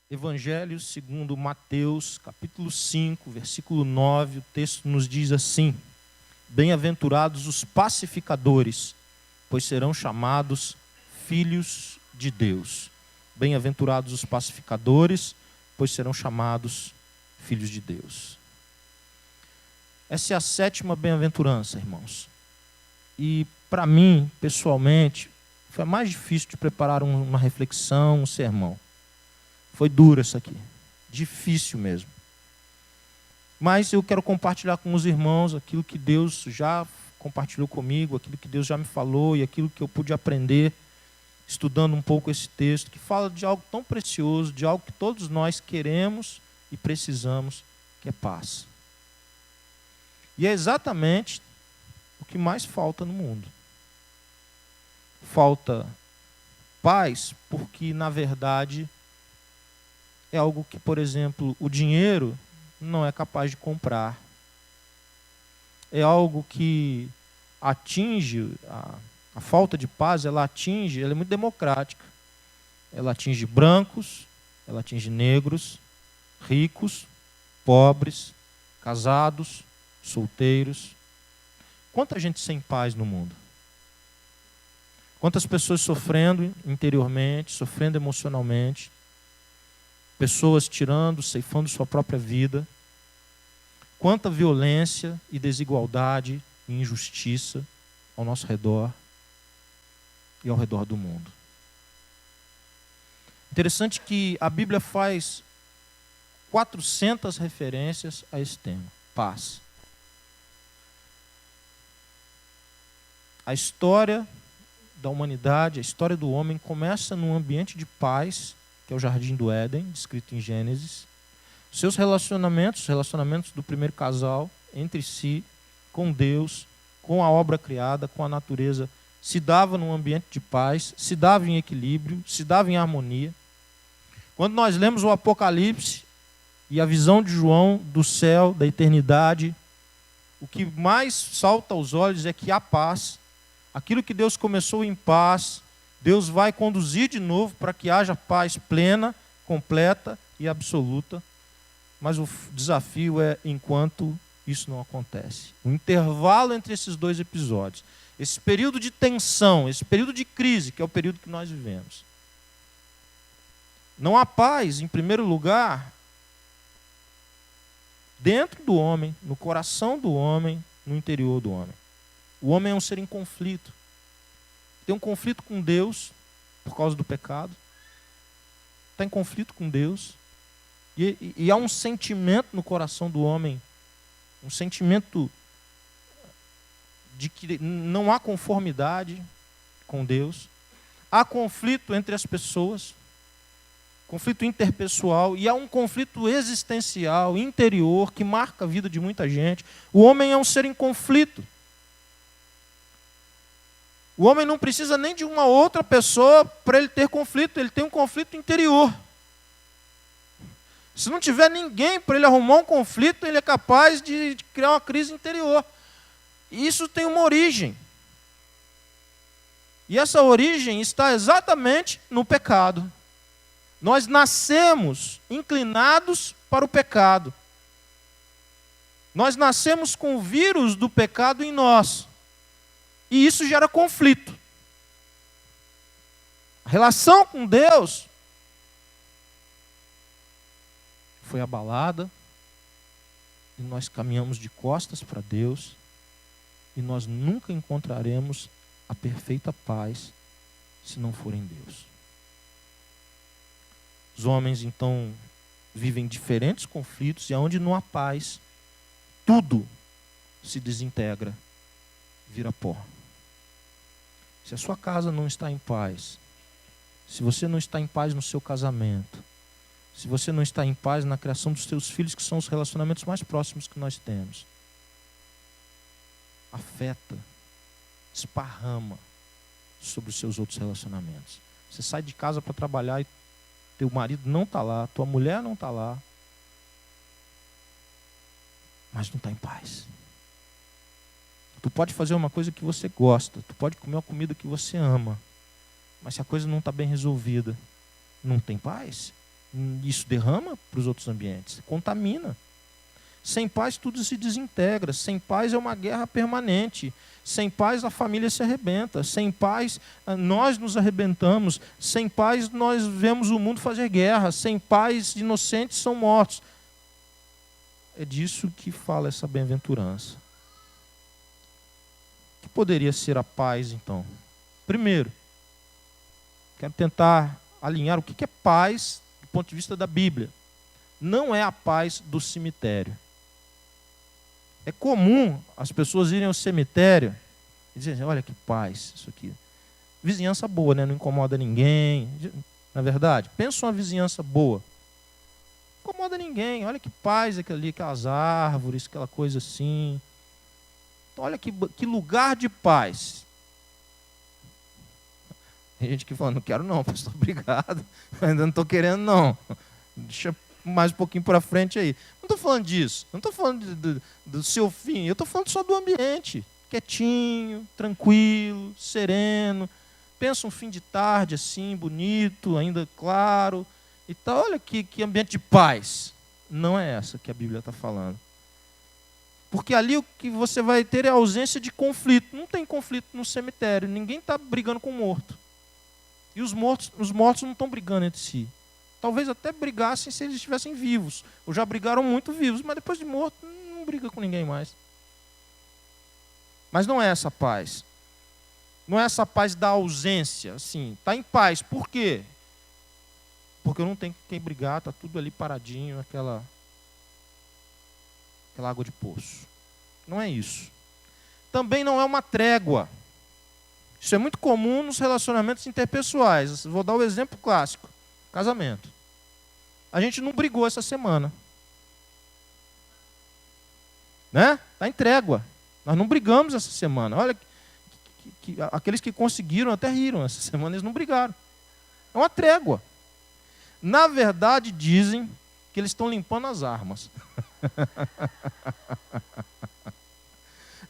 Evangelho segundo Mateus, capítulo 5, versículo 9, o texto nos diz assim: Bem-aventurados os pacificadores, pois serão chamados filhos de Deus. Bem-aventurados os pacificadores, pois serão chamados filhos de Deus. Essa é a 7ª bem-aventurança, irmãos. E para mim, pessoalmente, foi mais difícil de preparar uma reflexão, um sermão. Foi duro isso aqui, difícil mesmo. Mas eu quero compartilhar com os irmãos aquilo que Deus já compartilhou comigo, aquilo que Deus já me falou e aquilo que eu pude aprender estudando um pouco esse texto, que fala de algo tão precioso, de algo que todos nós queremos e precisamos, que é paz. E é exatamente o que mais falta no mundo. Falta paz porque, na verdade, é algo que, por exemplo, o dinheiro não é capaz de comprar. É algo que atinge, a falta de paz, ela é muito democrática. Ela atinge brancos, ela atinge negros, ricos, pobres, casados, solteiros. Quanta gente sem paz no mundo? Quantas pessoas sofrendo interiormente, sofrendo emocionalmente, pessoas tirando, ceifando sua própria vida. Quanta violência e desigualdade e injustiça ao nosso redor e ao redor do mundo. Interessante que a Bíblia faz 400 referências a esse tema, paz. A história da humanidade, a história do homem começa num ambiente de paz, que é o Jardim do Éden, descrito em Gênesis. Seus relacionamentos, os relacionamentos do primeiro casal, entre si, com Deus, com a obra criada, com a natureza, se dava num ambiente de paz, se dava em equilíbrio, se dava em harmonia. Quando nós lemos o Apocalipse e a visão de João do céu, da eternidade, o que mais salta aos olhos é que há paz. Aquilo que Deus começou em paz, Deus vai conduzir de novo para que haja paz plena, completa e absoluta. Mas o desafio é enquanto isso não acontece. O intervalo entre esses dois episódios, esse período de tensão, esse período de crise, que é o período que nós vivemos. Não há paz, em primeiro lugar, dentro do homem, no coração do homem, no interior do homem. O homem é um ser em conflito. Tem um conflito com Deus por causa do pecado. Está em conflito com Deus. E há um sentimento no coração do homem, um sentimento de que não há conformidade com Deus. Há conflito entre as pessoas, conflito interpessoal, e há um conflito existencial, interior, que marca a vida de muita gente. O homem é um ser em conflito. O homem não precisa nem de uma outra pessoa para ele ter conflito, ele tem um conflito interior. Se não tiver ninguém para ele arrumar um conflito, ele é capaz de criar uma crise interior. E isso tem uma origem. E essa origem está exatamente no pecado. Nós nascemos inclinados para o pecado. Nós nascemos com o vírus do pecado em nós. E isso gera conflito. A relação com Deus foi abalada, e nós caminhamos de costas para Deus, e nós nunca encontraremos a perfeita paz se não for em Deus. Os homens, então, vivem diferentes conflitos, e onde não há paz, tudo se desintegra, vira pó. Se a sua casa não está em paz, se você não está em paz no seu casamento, se você não está em paz na criação dos seus filhos, que são os relacionamentos mais próximos que nós temos, afeta, esparrama sobre os seus outros relacionamentos. Você sai de casa para trabalhar e teu marido não está lá, tua mulher não está lá, mas não está em paz. Tu pode fazer uma coisa que você gosta, tu pode comer uma comida que você ama, mas se a coisa não está bem resolvida, não tem paz, Isso derrama para os outros ambientes, contamina. Sem paz tudo se desintegra. Sem paz é uma guerra permanente. Sem paz a família se arrebenta. Sem paz nós nos arrebentamos. Sem paz nós vemos o mundo fazer guerra. Sem paz inocentes são mortos. É disso que fala essa bem-aventurança. O que poderia ser a paz, então? Primeiro, quero tentar alinhar o que é paz do ponto de vista da Bíblia. Não é a paz do cemitério. É comum as pessoas irem ao cemitério e dizerem, olha que paz isso aqui. Vizinhança boa, né? Não incomoda ninguém. Na verdade, pensa uma vizinhança boa. Não incomoda ninguém. Olha que paz aquilo ali, aquelas árvores, aquela coisa assim. Então, olha que lugar de paz. Tem gente que fala, não quero não, pastor, obrigado. Ainda não estou querendo não. Deixa mais um pouquinho para frente aí. Não estou falando disso. Não estou falando do seu fim. Eu estou falando só do ambiente. Quietinho, tranquilo, sereno. Pensa um fim de tarde assim, bonito, ainda claro. E tal. Olha que ambiente de paz. Não é essa que a Bíblia está falando. Porque ali o que você vai ter é a ausência de conflito. Não tem conflito no cemitério. Ninguém está brigando com o morto. E os mortos não estão brigando entre si. Talvez até brigassem se eles estivessem vivos. Ou já brigaram muito vivos, mas depois de morto não briga com ninguém mais. Mas não é essa paz. Não é essa paz da ausência. Assim, está em paz. Por quê? Porque eu não tenho com quem brigar, está tudo ali paradinho, aquela água de poço. Não é isso. Também não é uma trégua. Isso é muito comum nos relacionamentos interpessoais. Vou dar o exemplo clássico. Casamento. A gente não brigou essa semana. Né? Está em trégua. Nós não brigamos essa semana. Olha, aqueles que conseguiram até riram. Essa semana eles não brigaram. É uma trégua. Na verdade, dizem que eles estão limpando as armas.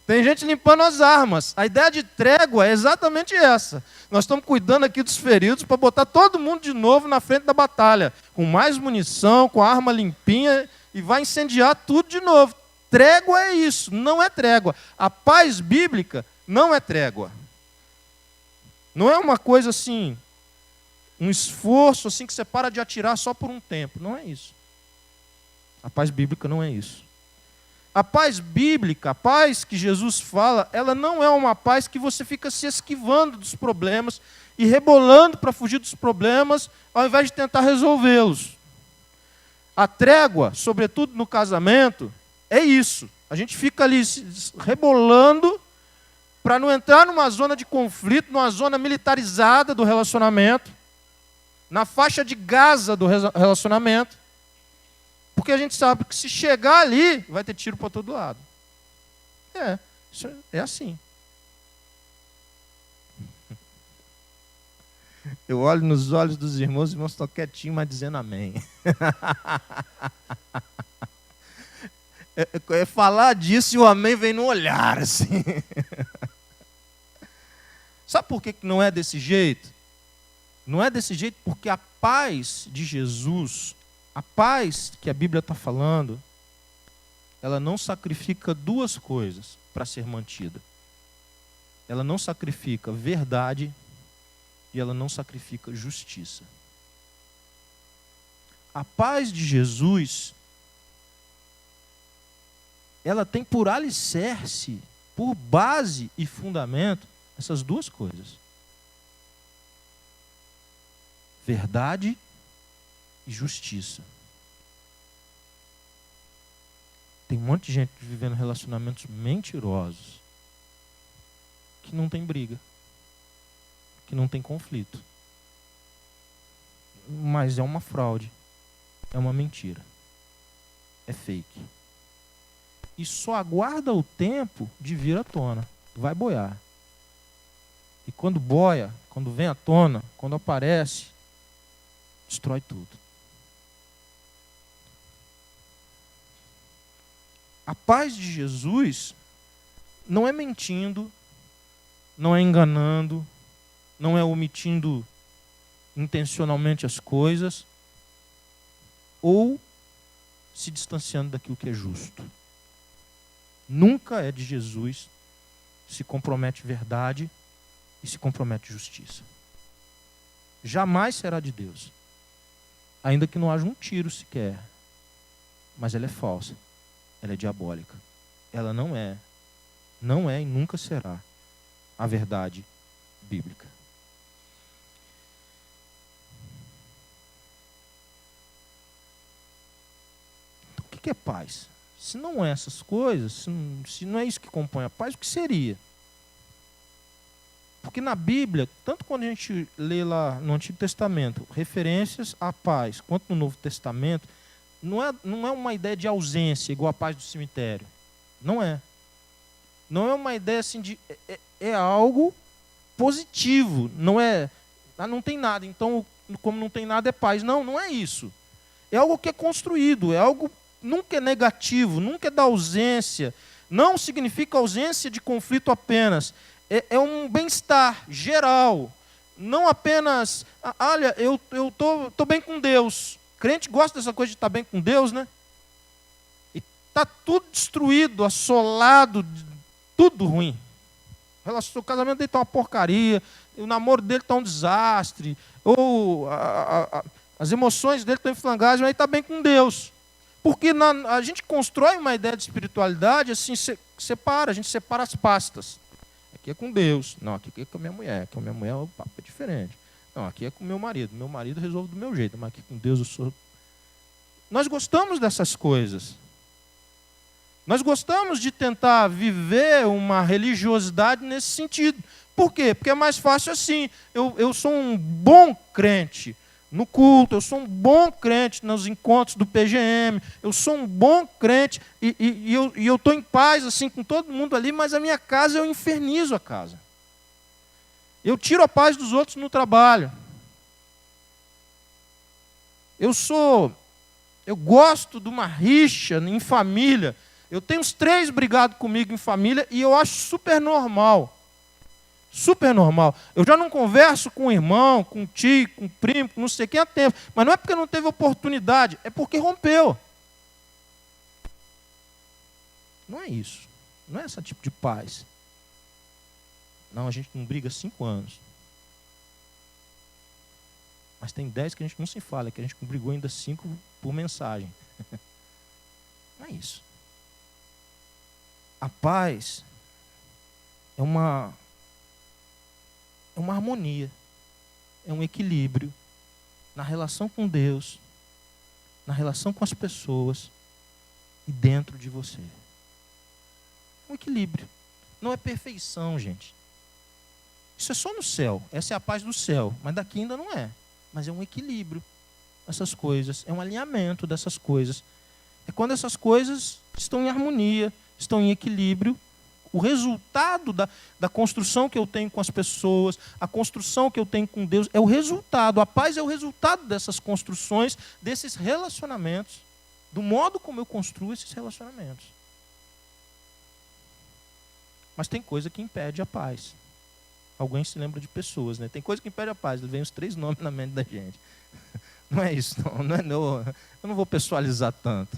Tem gente limpando as armas. A ideia de trégua é exatamente essa. Nós estamos cuidando aqui dos feridos para botar todo mundo de novo na frente da batalha. Com mais munição, com a arma limpinha, e vai incendiar tudo de novo. Trégua é isso, não é trégua. A paz bíblica não é trégua. Não é uma coisa assim, um esforço assim que você para de atirar só por um tempo. Não é isso. A paz bíblica não é isso. A paz bíblica, a paz que Jesus fala, ela não é uma paz que você fica se esquivando dos problemas e rebolando para fugir dos problemas, ao invés de tentar resolvê-los. A trégua, sobretudo no casamento, é isso. A gente fica ali rebolando para não entrar numa zona de conflito, numa zona militarizada do relacionamento, na faixa de Gaza do relacionamento. Porque a gente sabe que se chegar ali, vai ter tiro para todo lado. Isso é assim. Eu olho nos olhos dos irmãos, os irmãos estão quietinhos, mas dizendo amém. É falar disso e o amém vem no olhar, assim. Sabe por que não é desse jeito? Não é desse jeito porque a paz de Jesus, a paz que a Bíblia está falando, ela não sacrifica duas coisas para ser mantida. Ela não sacrifica verdade e ela não sacrifica justiça. A paz de Jesus, ela tem por alicerce, por base e fundamento, essas duas coisas. Verdade e justiça. Tem um monte de gente vivendo relacionamentos mentirosos, que não tem briga, que não tem conflito. Mas é uma fraude, é uma mentira, é fake. E só aguarda o tempo de vir à tona, vai boiar. E quando boia, quando vem à tona, quando aparece, destrói tudo. A paz de Jesus não é mentindo, não é enganando, não é omitindo intencionalmente as coisas. ou se distanciando daquilo que é justo. Nunca é de Jesus, se compromete verdade e se compromete justiça. Jamais será de Deus. Ainda que não haja um tiro sequer. Mas ela é falsa. Ela é diabólica. Ela não é e nunca será a verdade bíblica. Então, o que é paz? Se não é essas coisas, se não é isso que compõe a paz, o que seria? Porque na Bíblia, tanto quando a gente lê lá no Antigo Testamento, referências à paz, quanto no Novo Testamento, não é uma ideia de ausência, igual a paz do cemitério. Não é. Não é uma ideia assim de... É algo positivo. Não é... não tem nada, então, como não tem nada, é paz. Não, não é isso. É algo que é construído, é algo... Nunca é negativo, nunca é da ausência. Não significa ausência de conflito apenas. É um bem-estar geral. Não apenas, olha, eu tô bem com Deus. Crente gosta dessa coisa de estar bem com Deus, né? E está tudo destruído, assolado, tudo ruim. O casamento dele está uma porcaria, o namoro dele está um desastre, ou as emoções dele estão em flangagem, mas ele está bem com Deus. Porque a gente constrói uma ideia de espiritualidade assim, a gente separa as pastas. Aqui é com Deus. Não, aqui é com a minha mulher. Aqui com a minha mulher o papo é diferente. Não, aqui é com o meu marido. Meu marido resolve do meu jeito, mas aqui com Deus eu sou... Nós gostamos dessas coisas. Nós gostamos de tentar viver uma religiosidade nesse sentido. Por quê? Porque é mais fácil assim. Eu sou um bom crente no culto, eu sou um bom crente nos encontros do PGM, eu sou um bom crente e eu estou em paz assim com todo mundo ali, mas a minha casa eu infernizo a casa. Eu tiro a paz dos outros no trabalho. Eu gosto de uma rixa em família. Eu tenho uns 3 brigados comigo em família e eu acho super normal. Super normal. Eu já não converso com o irmão, com o tio, com o primo, com não sei quem há tempo. Mas não é porque não teve oportunidade, é porque rompeu. Não é isso. Não é esse tipo de paz. Não, a gente não briga há 5 anos. Mas tem 10 que a gente não se fala, que a gente brigou ainda 5 por mensagem. Não é isso. A paz é uma harmonia, é um equilíbrio na relação com Deus, na relação com as pessoas e dentro de você. Um equilíbrio. Não é perfeição, gente. Isso é só no céu. Essa é a paz do céu, mas daqui ainda não é. Mas é um equilíbrio dessas coisas, é um alinhamento dessas coisas. É quando essas coisas estão em harmonia, estão em equilíbrio. O resultado da construção que eu tenho com as pessoas, a construção que eu tenho com Deus, é o resultado. A paz é o resultado dessas construções, desses relacionamentos, do modo como eu construo esses relacionamentos. Mas tem coisa que impede a paz. Alguém se lembra de pessoas, né? Tem coisa que impede a paz. Vem os 3 nomes na mente da gente. Não é isso, não. Eu não vou pessoalizar tanto.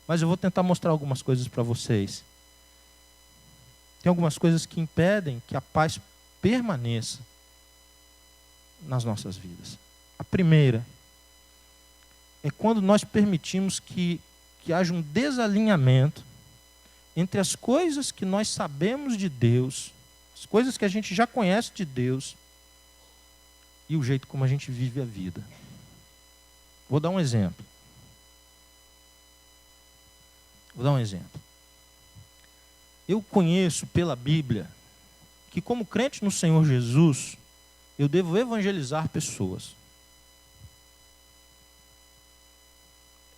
Mas eu vou tentar mostrar algumas coisas para vocês. Tem algumas coisas que impedem que a paz permaneça nas nossas vidas. A primeira é quando nós permitimos que haja um desalinhamento entre as coisas que nós sabemos de Deus, as coisas que a gente já conhece de Deus, e o jeito como a gente vive a vida. Vou dar um exemplo. Eu conheço pela Bíblia que, como crente no Senhor Jesus, eu devo evangelizar pessoas.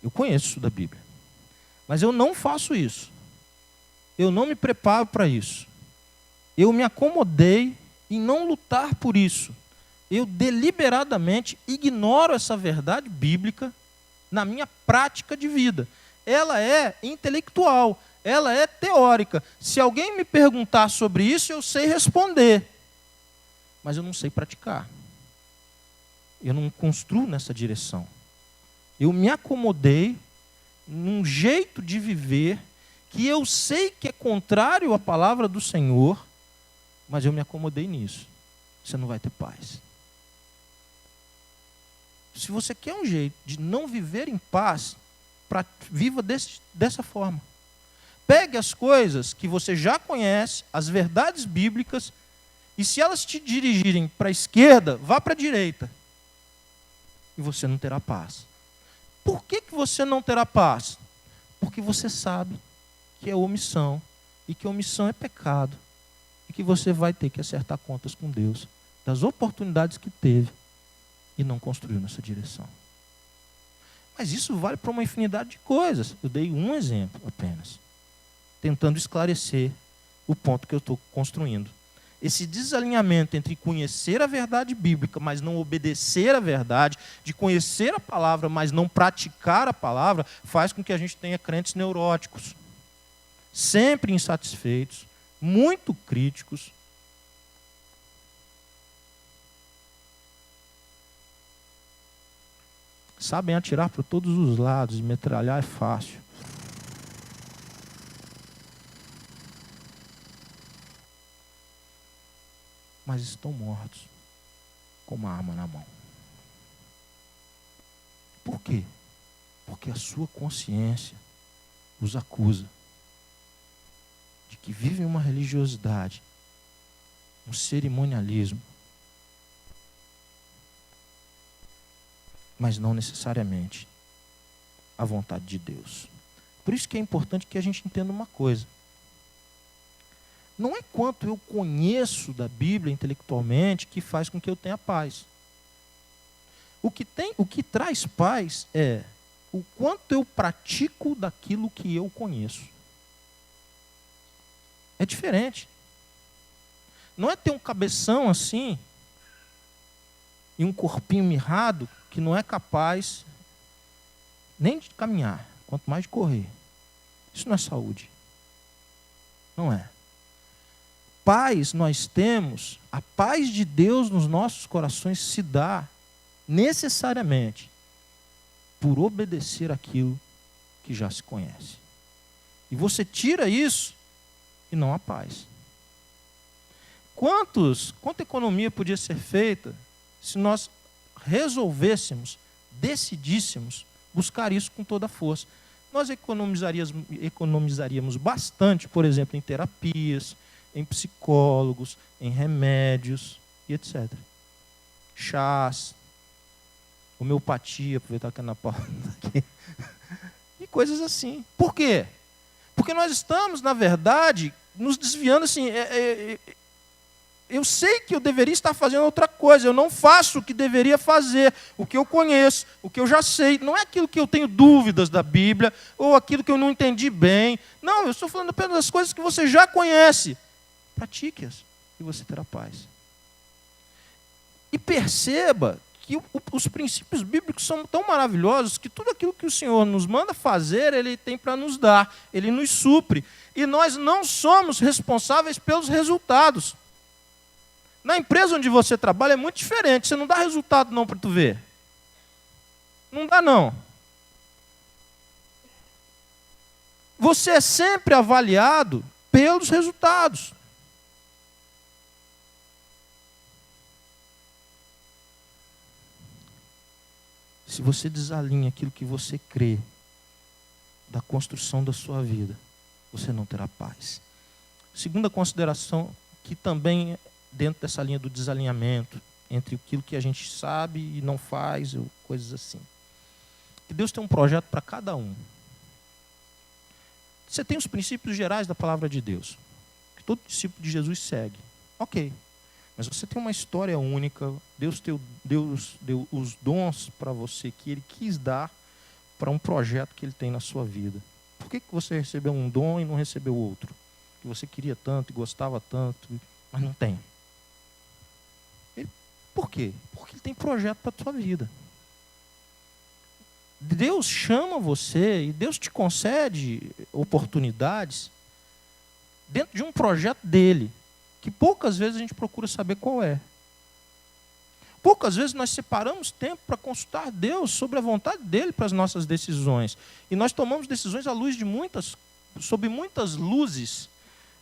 Eu conheço isso da Bíblia. Mas eu não faço isso. Eu não me preparo para isso. Eu me acomodei em não lutar por isso. Eu deliberadamente ignoro essa verdade bíblica na minha prática de vida. Ela é intelectual, ela é teórica. Se alguém me perguntar sobre isso, eu sei responder. Mas eu não sei praticar. Eu não construo nessa direção. Eu me acomodei num jeito de viver que eu sei que é contrário à palavra do Senhor, mas eu me acomodei nisso. Você não vai ter paz. Se você quer um jeito de não viver em paz, viva dessa forma. Pegue as coisas que você já conhece, as verdades bíblicas, e se elas te dirigirem para a esquerda, vá para a direita. E você não terá paz. Por que você não terá paz? Porque você sabe que é omissão, e que omissão é pecado, e que você vai ter que acertar contas com Deus, das oportunidades que teve, e não construiu nessa direção. Mas isso vale para uma infinidade de coisas. Eu dei um exemplo apenas, tentando esclarecer o ponto que eu estou construindo. Esse desalinhamento entre conhecer a verdade bíblica, mas não obedecer à verdade, de conhecer a palavra, mas não praticar a palavra, faz com que a gente tenha crentes neuróticos, sempre insatisfeitos, muito críticos. Sabem atirar para todos os lados, e metralhar é fácil. Mas estão mortos, com uma arma na mão. Por quê? Porque a sua consciência os acusa de que vivem uma religiosidade, um cerimonialismo, mas não necessariamente a vontade de Deus. Por isso que é importante que a gente entenda uma coisa. Não é quanto eu conheço da Bíblia intelectualmente que faz com que eu tenha paz. O que traz paz é o quanto eu pratico daquilo que eu conheço. É diferente. Não é ter um cabeção assim e um corpinho mirrado que não é capaz nem de caminhar, quanto mais de correr. Isso não é saúde. Não é. Paz nós temos, a paz de Deus nos nossos corações se dá necessariamente por obedecer aquilo que já se conhece. E você tira isso e não há paz. Quanta economia podia ser feita se nós resolvêssemos, decidíssemos buscar isso com toda a força? Nós economizaríamos bastante, por exemplo, em terapias, em psicólogos, em remédios e etc. Chás, homeopatia, aproveitar que é na porta aqui, e coisas assim. Por quê? Porque nós estamos, na verdade, nos desviando assim. Eu sei que eu deveria estar fazendo outra coisa, eu não faço o que deveria fazer, o que eu conheço, o que eu já sei. Não é aquilo que eu tenho dúvidas da Bíblia, ou aquilo que eu não entendi bem. Não, eu estou falando apenas das coisas que você já conhece. Pratique-as e você terá paz. E perceba que os princípios bíblicos são tão maravilhosos que tudo aquilo que o Senhor nos manda fazer, Ele tem para nos dar, Ele nos supre. E nós não somos responsáveis pelos resultados. Na empresa onde você trabalha é muito diferente, você não dá resultado não para tu ver. Não dá não. Você é sempre avaliado pelos resultados. Se você desalinha aquilo que você crê da construção da sua vida, você não terá paz. Segunda consideração, que também dentro dessa linha do desalinhamento entre aquilo que a gente sabe e não faz, ou coisas assim. Que Deus tem um projeto para cada um. Você tem os princípios gerais da palavra de Deus, que todo discípulo de Jesus segue. Ok. Mas você tem uma história única, Deus deu os dons para você que Ele quis dar para um projeto que Ele tem na sua vida. Por que você recebeu um dom e não recebeu outro? Que você queria tanto e gostava tanto, mas não tem. Por quê? Porque Ele tem projeto para a sua vida. Deus chama você e Deus te concede oportunidades dentro de um projeto dele, que poucas vezes a gente procura saber qual é. poucas vezes nós separamos tempo para consultar Deus sobre a vontade dele para as nossas decisões. E nós tomamos decisões à luz sob muitas luzes,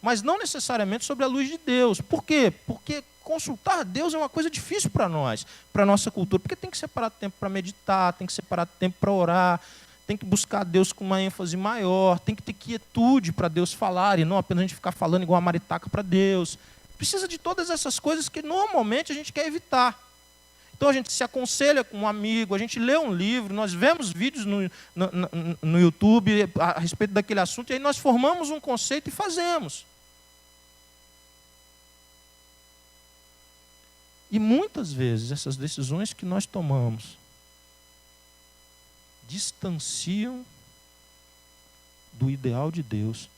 mas não necessariamente sobre a luz de Deus. Por quê? Porque consultar Deus é uma coisa difícil para nós, para a nossa cultura, porque tem que separar tempo para meditar, tem que separar tempo para orar, tem que buscar Deus com uma ênfase maior, tem que ter quietude para Deus falar, e não apenas a gente ficar falando igual a maritaca para Deus. Precisa de todas essas coisas que normalmente a gente quer evitar. Então a gente se aconselha com um amigo, a gente lê um livro, nós vemos vídeos no YouTube a respeito daquele assunto, e aí nós formamos um conceito e fazemos. E muitas vezes essas decisões que nós tomamos distanciam do ideal de Deus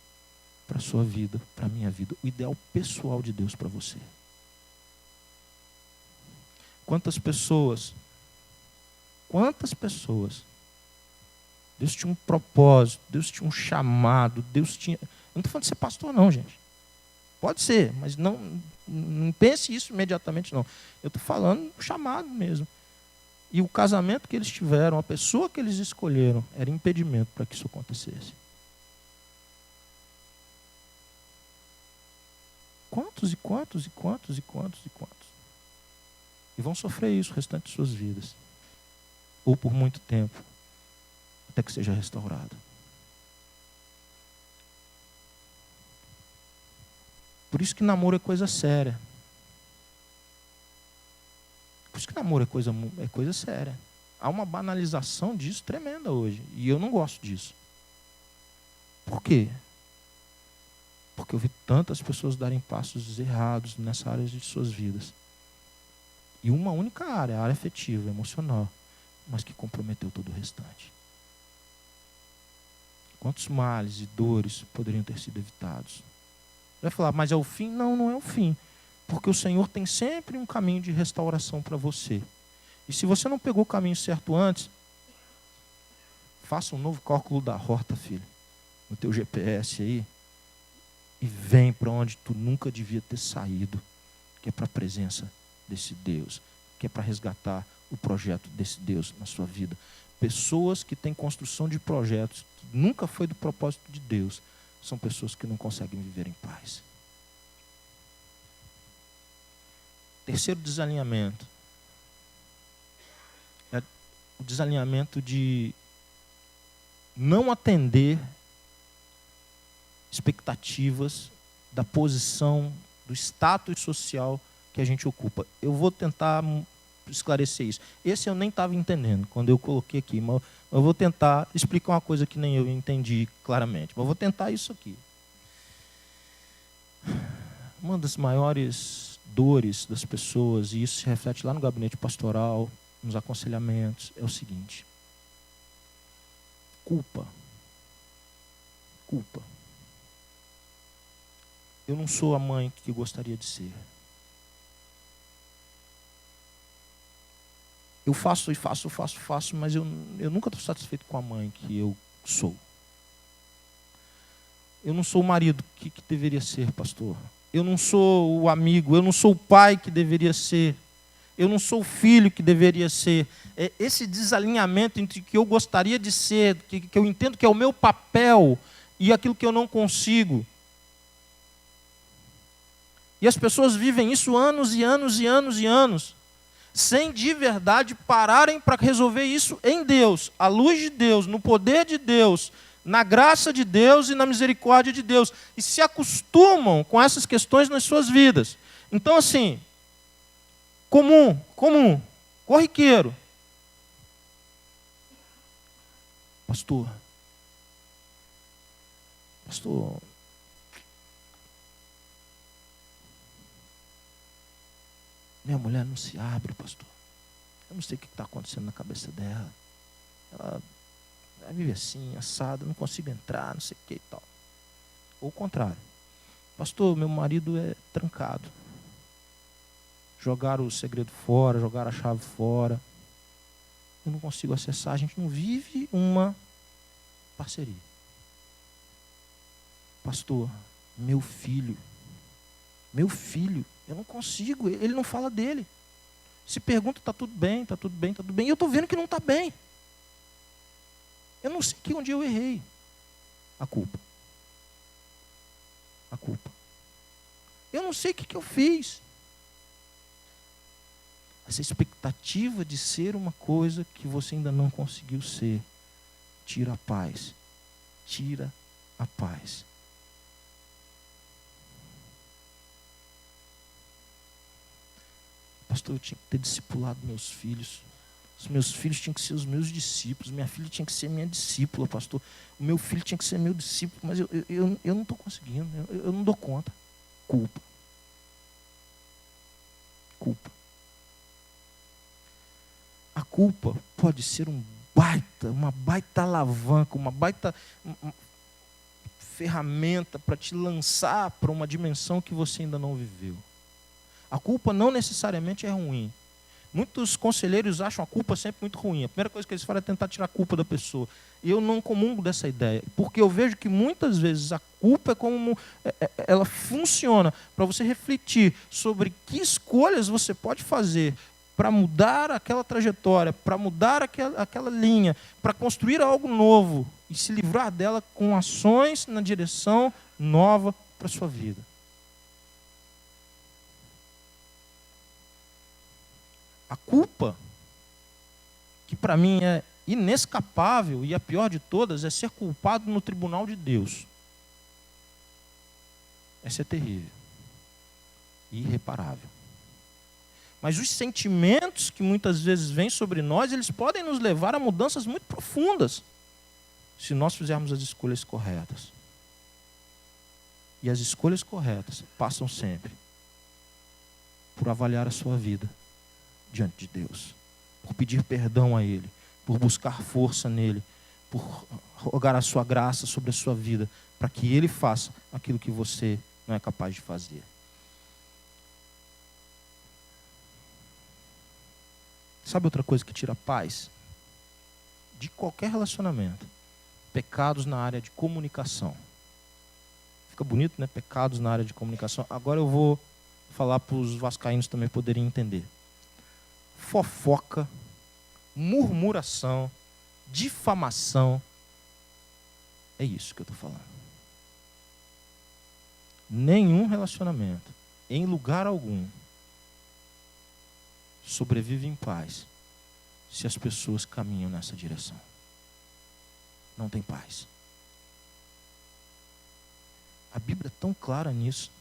para a sua vida, para a minha vida, o ideal pessoal de Deus para você. Quantas pessoas, Deus tinha um propósito, Deus tinha um chamado, Deus tinha... Eu não estou falando de ser pastor não, gente. Pode ser, mas não pense isso imediatamente não. Eu estou falando do chamado mesmo. E o casamento que eles tiveram, a pessoa que eles escolheram, era impedimento para que isso acontecesse. Quantos? E vão sofrer isso o restante de suas vidas. Ou por muito tempo, até que seja restaurado. Por isso que namoro é coisa séria. Por isso que namoro é coisa séria. Há uma banalização disso tremenda hoje. E eu não gosto disso. Por quê? Porque eu vi tantas pessoas darem passos errados nessa área de suas vidas. E uma única área, a área afetiva, emocional, mas que comprometeu todo o restante. Quantos males e dores poderiam ter sido evitados? Vai falar, mas é o fim? Não, não é o fim. Porque o Senhor tem sempre um caminho de restauração para você. E se você não pegou o caminho certo antes, faça um novo cálculo da rota, filho, no teu GPS aí, e vem para onde tu nunca devia ter saído, que é para a presença desse Deus, que é para resgatar o projeto desse Deus na sua vida. Pessoas que têm construção de projetos que nunca foi do propósito de Deus, são pessoas que não conseguem viver em paz. Terceiro desalinhamento. É o desalinhamento de não atender expectativas da posição, do status social que a gente ocupa. Eu vou tentar esclarecer isso. Esse eu nem estava entendendo quando eu coloquei aqui, mas eu vou tentar explicar uma coisa que nem eu entendi claramente. Mas eu vou tentar isso aqui. Uma das maiores dores das pessoas, e isso se reflete lá no gabinete pastoral, nos aconselhamentos, é o seguinte: culpa. Eu não sou a mãe que gostaria de ser. Eu faço, mas eu nunca estou satisfeito com a mãe que eu sou. Eu não sou o marido que deveria ser, pastor. Eu não sou o amigo, eu não sou o pai que deveria ser. Eu não sou o filho que deveria ser. Esse desalinhamento entre o que eu gostaria de ser, que eu entendo que é o meu papel, e aquilo que eu não consigo. E as pessoas vivem isso anos e anos, sem de verdade pararem para resolver isso em Deus, à luz de Deus, no poder de Deus, na graça de Deus e na misericórdia de Deus. E se acostumam com essas questões nas suas vidas. Então, assim, comum, corriqueiro. Pastor, minha mulher não se abre, pastor. Eu não sei o que está acontecendo na cabeça dela. Ela vive assim, assada, não consigo entrar, não sei o que e tal. Ou o contrário. Pastor, meu marido é trancado. Jogaram o segredo fora, jogaram a chave fora. Eu não consigo acessar, a gente não vive uma parceria. Pastor, meu filho, eu não consigo, ele não fala dele. Se pergunta, está tudo bem, está tudo bem, está tudo bem. E eu estou vendo que não está bem. Eu não sei onde eu errei. A culpa. A culpa. Eu não sei o que eu fiz. Essa expectativa de ser uma coisa que você ainda não conseguiu ser, tira a paz. Tira a paz. Pastor, eu tinha que ter discipulado meus filhos. Os meus filhos tinham que ser os meus discípulos. Minha filha tinha que ser minha discípula, pastor. O meu filho tinha que ser meu discípulo. Mas eu não estou conseguindo. Eu não dou conta. Culpa. Culpa. A culpa pode ser uma baita alavanca, uma baita ferramenta para te lançar para uma dimensão que você ainda não viveu. A culpa não necessariamente é ruim. Muitos conselheiros acham a culpa sempre muito ruim. A primeira coisa que eles fazem é tentar tirar a culpa da pessoa. E eu não comungo dessa ideia, porque eu vejo que muitas vezes a culpa é como ela funciona para você refletir sobre que escolhas você pode fazer para mudar aquela trajetória, para mudar aquela linha, para construir algo novo e se livrar dela com ações na direção nova para a sua vida. A culpa, que para mim é inescapável e a pior de todas, é ser culpado no tribunal de Deus. Essa é terrível e irreparável. Mas os sentimentos que muitas vezes vêm sobre nós, eles podem nos levar a mudanças muito profundas, se nós fizermos as escolhas corretas. E as escolhas corretas passam sempre por avaliar a sua vida diante de Deus, por pedir perdão a Ele, por buscar força nele, por rogar a sua graça sobre a sua vida, para que Ele faça aquilo que você não é capaz de fazer. Sabe outra coisa que tira a paz? De qualquer relacionamento. Pecados na área de comunicação. Fica bonito, né? Pecados na área de comunicação. Agora eu vou falar para os vascaínos também poderem entender. Fofoca, murmuração, difamação. É isso que eu estou falando. Nenhum relacionamento, em lugar algum, sobrevive em paz se as pessoas caminham nessa direção. Não tem paz. A Bíblia é tão clara nisso,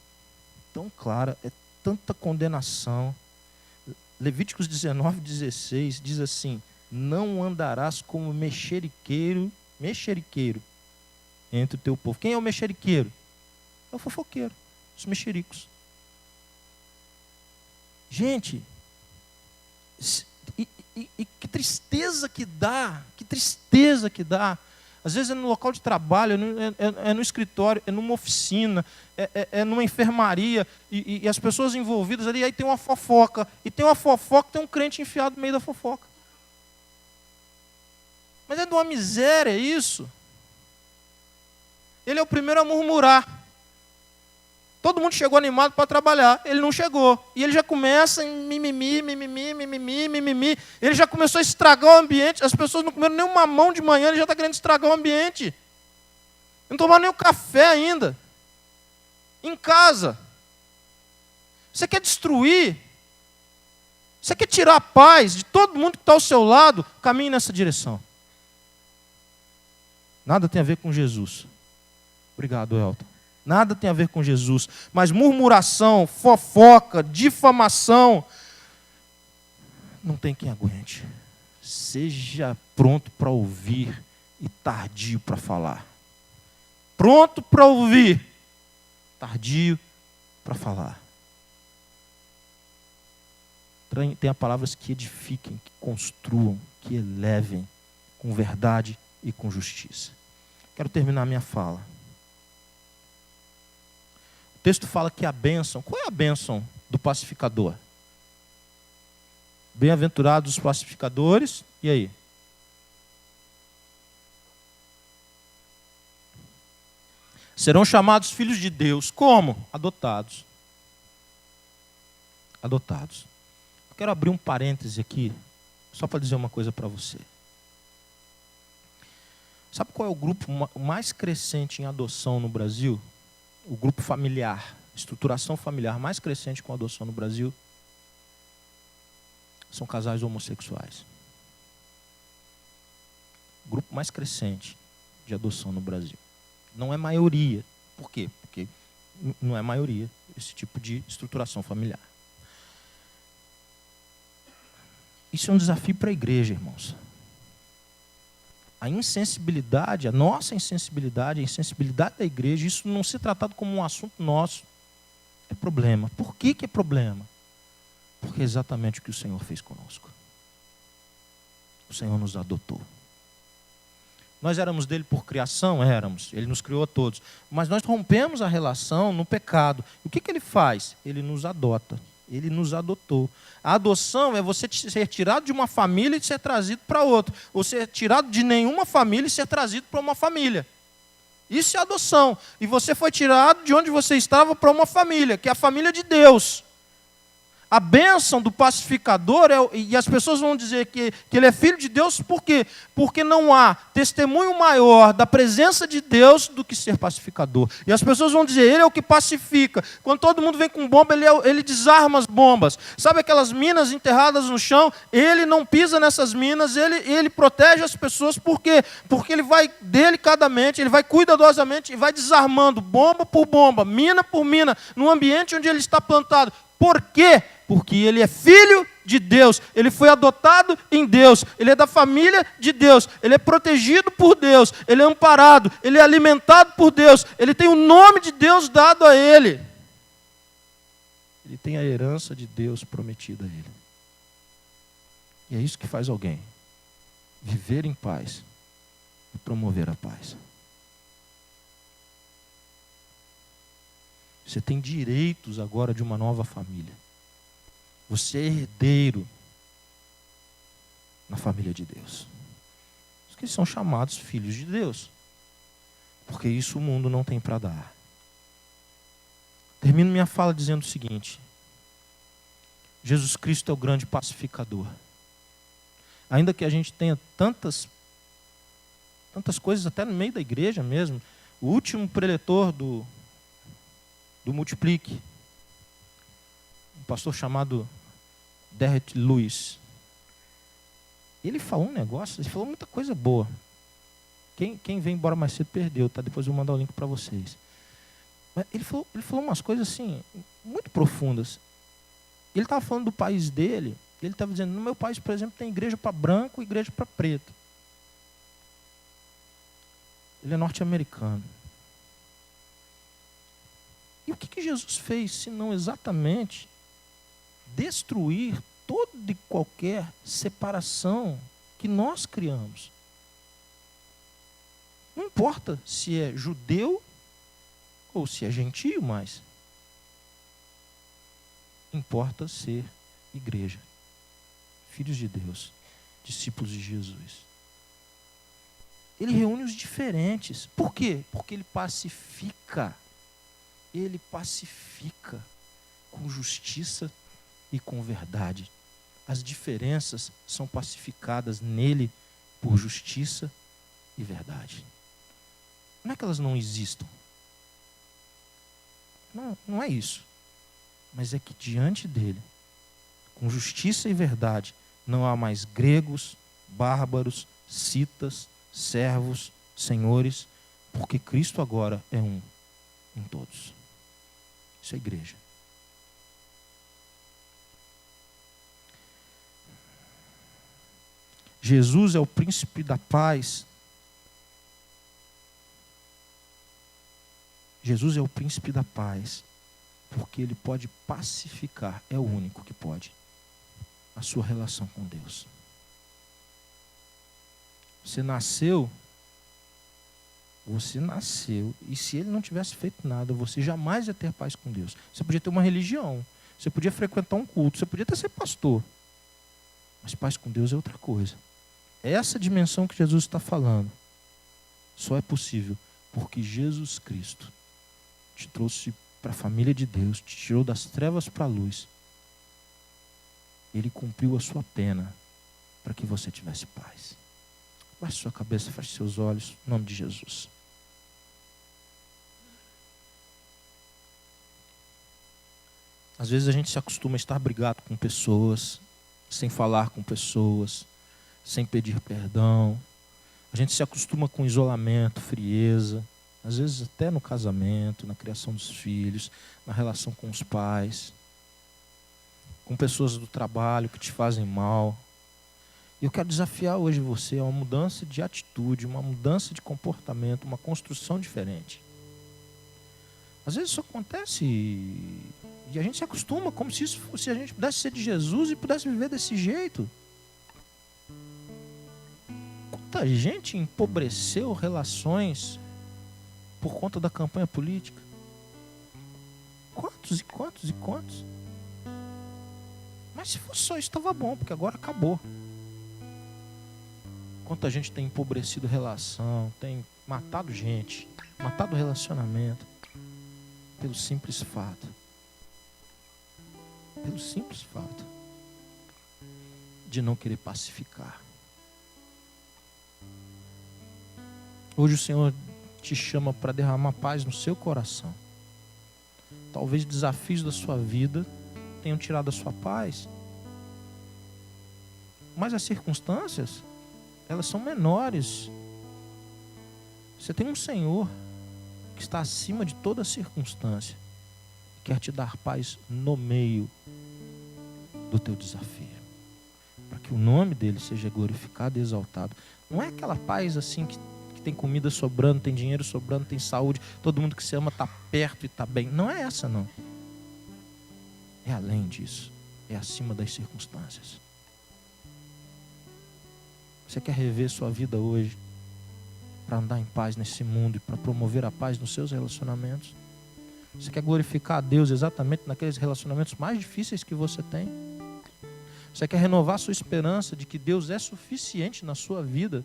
tão clara, é tanta condenação. Levíticos 19:16 diz assim: não andarás como mexeriqueiro entre o teu povo. Quem é o mexeriqueiro? É o fofoqueiro, os mexericos. Gente, e que tristeza que dá, Às vezes é no local de trabalho, é no escritório, é numa oficina, é numa enfermaria, e as pessoas envolvidas ali, aí tem uma fofoca, tem um crente enfiado no meio da fofoca. Mas é de uma miséria isso. Ele é o primeiro a murmurar. Todo mundo chegou animado para trabalhar, ele não chegou. E ele já começa em mimimi. Ele já começou a estragar o ambiente. As pessoas não comeram nem um mamão de manhã, ele já está querendo estragar o ambiente. Não tomaram nem o café ainda. Em casa. Você quer destruir? Você quer tirar a paz de todo mundo que está ao seu lado? Caminhe nessa direção. Nada tem a ver com Jesus. Obrigado, Elton. Nada tem a ver com Jesus. Mas murmuração, fofoca, difamação, não tem quem aguente. Seja pronto para ouvir e tardio para falar. Pronto para ouvir, tardio para falar. Tenha palavras que edifiquem, que construam, que elevem com verdade e com justiça. Quero terminar minha fala. O texto fala que a bênção, qual é a bênção do pacificador? Bem-aventurados os pacificadores, e aí? Serão chamados filhos de Deus, como? Adotados. Adotados. Quero abrir um parêntese aqui, só para dizer uma coisa para você. Sabe qual é o grupo mais crescente em adoção no Brasil? O grupo familiar, estruturação familiar mais crescente com adoção no Brasil são casais homossexuais. O grupo mais crescente de adoção no Brasil. Não é maioria. Por quê? Porque não é maioria esse tipo de estruturação familiar. Isso é um desafio para a igreja, irmãos. A insensibilidade, a nossa insensibilidade, a insensibilidade da igreja, isso não ser tratado como um assunto nosso, é problema. Por que é problema? Porque é exatamente o que o Senhor fez conosco. O Senhor nos adotou. Nós éramos dele por criação? Éramos. Ele nos criou a todos. Mas nós rompemos a relação no pecado. O que ele faz? Ele nos adota. Ele nos adotou. A adoção é você ser tirado de uma família e ser trazido para outra. Ou ser tirado de nenhuma família e ser trazido para uma família. Isso é adoção. E você foi tirado de onde você estava para uma família, que é a família de Deus. A bênção do pacificador, e as pessoas vão dizer que ele é filho de Deus, por quê? Porque não há testemunho maior da presença de Deus do que ser pacificador. E as pessoas vão dizer, ele é o que pacifica. Quando todo mundo vem com bomba, ele desarma as bombas. Sabe aquelas minas enterradas no chão? Ele não pisa nessas minas, ele protege as pessoas, por quê? Porque ele vai delicadamente, ele vai cuidadosamente e vai desarmando bomba por bomba, mina por mina, no ambiente onde ele está plantado. Por quê? Porque ele é filho de Deus, ele foi adotado em Deus, ele é da família de Deus, ele é protegido por Deus, ele é amparado, ele é alimentado por Deus, ele tem o nome de Deus dado a ele. Ele tem a herança de Deus prometida a ele. E é isso que faz alguém viver em paz e promover a paz. Você tem direitos agora de uma nova família. Você é herdeiro na família de Deus. Os que são chamados filhos de Deus. Porque isso o mundo não tem para dar. Termino minha fala dizendo o seguinte. Jesus Cristo é o grande pacificador. Ainda que a gente tenha tantas coisas até no meio da igreja mesmo. O último preletor do Multiplique, um pastor chamado Derek Lewis, ele falou um negócio, ele falou muita coisa boa. Quem vem embora mais cedo perdeu, tá? Depois eu vou mandar o link para vocês. Mas ele falou umas coisas assim, muito profundas. Ele estava falando do país dele, ele estava dizendo, no meu país, por exemplo, tem igreja para branco e igreja para preto. Ele é norte-americano. E o que Jesus fez, se não exatamente destruir toda e qualquer separação que nós criamos? Não importa se é judeu ou se é gentio, mas importa ser igreja, filhos de Deus, discípulos de Jesus. Ele reúne os diferentes. Por quê? Porque ele pacifica. Ele pacifica com justiça e com verdade. As diferenças são pacificadas nele por justiça e verdade. Não é que elas não existam. Não é isso. Mas é que diante dele, com justiça e verdade, não há mais gregos, bárbaros, citas, servos, senhores, porque Cristo agora é um em todos. Isso é igreja. Jesus é o príncipe da paz. Jesus é o príncipe da paz, porque ele pode pacificar, é o único que pode, a sua relação com Deus. Você nasceu, e se ele não tivesse feito nada, você jamais ia ter paz com Deus. Você podia ter uma religião, você podia frequentar um culto, você podia até ser pastor, mas paz com Deus é outra coisa. Essa dimensão que Jesus está falando só é possível porque Jesus Cristo te trouxe para a família de Deus, te tirou das trevas para a luz Ele cumpriu a sua pena para que você tivesse paz. Baixe sua cabeça, feche seus olhos, em nome de Jesus. Às vezes a gente se acostuma a estar brigado com pessoas, sem falar com pessoas, sem pedir perdão. A gente se acostuma com isolamento, frieza, às vezes até no casamento, na criação dos filhos, na relação com os pais, com pessoas do trabalho que te fazem mal. E eu quero desafiar hoje você a uma mudança de atitude, uma mudança de comportamento, uma construção diferente. Às vezes isso acontece e a gente se acostuma como se isso fosse, a gente pudesse ser de Jesus e pudesse viver desse jeito. Quanta gente empobreceu relações por conta da campanha política? Quantos e quantos e quantos? Mas se fosse só isso, estava bom, porque agora acabou. Quanta gente tem empobrecido relação, tem matado gente, matado relacionamento, pelo simples fato de não querer pacificar. Hoje o Senhor te chama para derramar paz no seu coração. Talvez desafios da sua vida tenham tirado a sua paz, mas as circunstâncias, elas são menores. Você tem um Senhor que está acima de toda circunstância, quer te dar paz no meio do teu desafio, para que o nome dele seja glorificado e exaltado. Não é aquela paz assim que tem comida sobrando, tem dinheiro sobrando, tem saúde, todo mundo que se ama está perto e está bem. Não é essa, não. É além disso, é acima das circunstâncias. Você quer rever sua vida hoje para andar em paz nesse mundo e para promover a paz nos seus relacionamentos? Você quer glorificar a Deus exatamente naqueles relacionamentos mais difíceis que você tem? Você quer renovar sua esperança de que Deus é suficiente na sua vida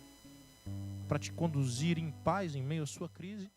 para te conduzir em paz em meio à sua crise?